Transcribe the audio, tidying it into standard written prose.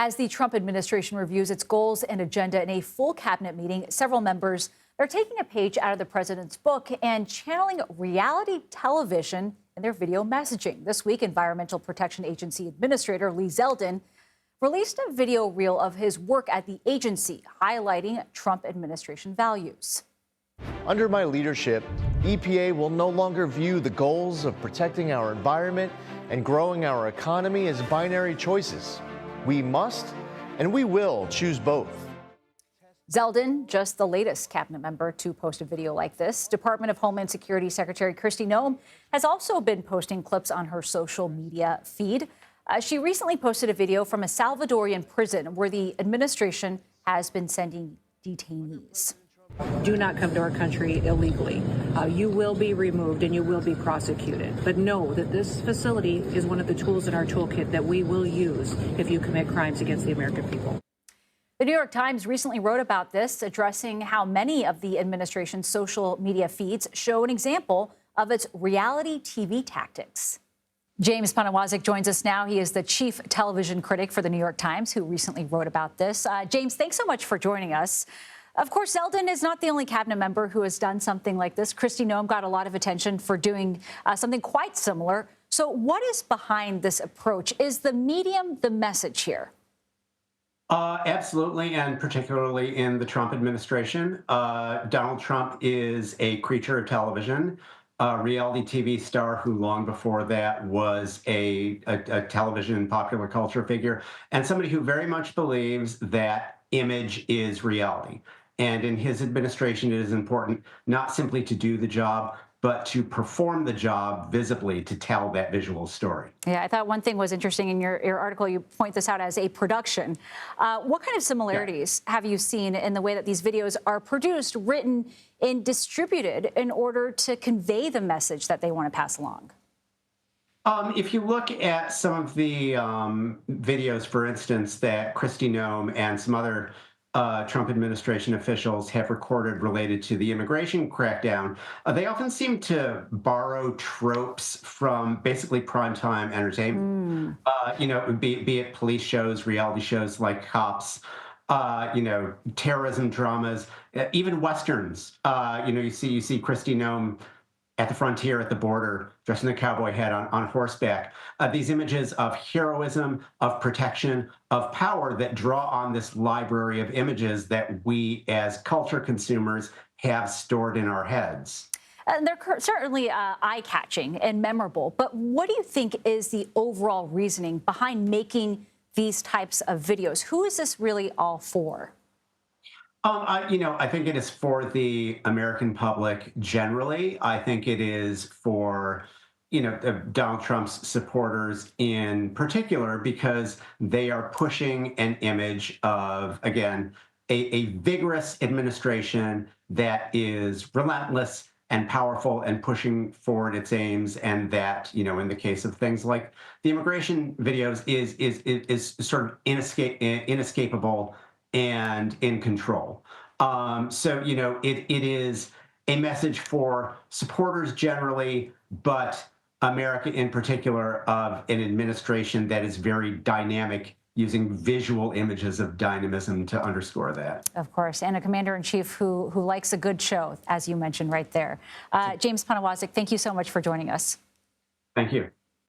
As the Trump administration reviews its goals and agenda in a full cabinet meeting, several members are taking a page out of the president's book and channeling reality television in their video messaging. This week, Environmental Protection Agency Administrator Lee Zeldin released a video reel of his work at the agency, highlighting Trump administration values. Under my leadership, EPA will no longer view the goals of protecting our environment and growing our economy as binary choices. We must and we will choose both. Zeldin, just the latest cabinet member to post a video like this. Department of Homeland Security Secretary Kristi Noem has also been posting clips on her social media feed. She recently posted a video from a Salvadorian prison where the administration has been sending detainees. Do not come to our country illegally. You will be removed and you will be prosecuted. But know that this facility is one of the tools in our toolkit that we will use if you commit crimes against the American people. The New York Times recently wrote about this, addressing how many of the administration's social media feeds show an example of its reality TV tactics. James Poniewozik joins us now. He is the chief television critic for the New York Times, who recently wrote about this. James, thanks so much for joining us. Of course, Zeldin is not the only cabinet member who has done something like this. Kristi Noem got a lot of attention for doing something quite similar. So what is behind this approach? Is the medium the message here? Absolutely, and particularly in the Trump administration. Donald Trump is a creature of television, a reality TV star who long before that was a television popular culture figure, and somebody who very much believes that image is reality. And in his administration, it is important not simply to do the job, but to perform the job visibly to tell that visual story. Yeah, I thought one thing was interesting in your article. You point this out as a production. What kind of similarities have you seen in the way that these videos are produced, written, and distributed in order to convey the message that they want to pass along? If you look at some of the videos, for instance, that Kristi Noem and some other Trump administration officials have recorded related to the immigration crackdown, they often seem to borrow tropes from basically primetime entertainment. Be it police shows, reality shows like Cops, terrorism dramas, even Westerns. You see Kristi Noem at the frontier, at the border, dressed in a cowboy hat on horseback. These images of heroism, of protection, of power that draw on this library of images that we as culture consumers have stored in our heads. They're certainly eye-catching and memorable, but what do you think is the overall reasoning behind making these types of videos? Who is this really all for? I think it is for the American public generally. I think it is for, Donald Trump's supporters in particular, because they are pushing an image of, again, a vigorous administration that is relentless and powerful and pushing forward its aims, and that, in the case of things like the immigration videos, is sort of inescapable and in control. It is a message for supporters generally, but America in particular, of an administration that is very dynamic, using visual images of dynamism to underscore that. Of course, and a commander-in-chief who likes a good show, as you mentioned right there. James Poniewozik, thank you so much for joining us. Thank you.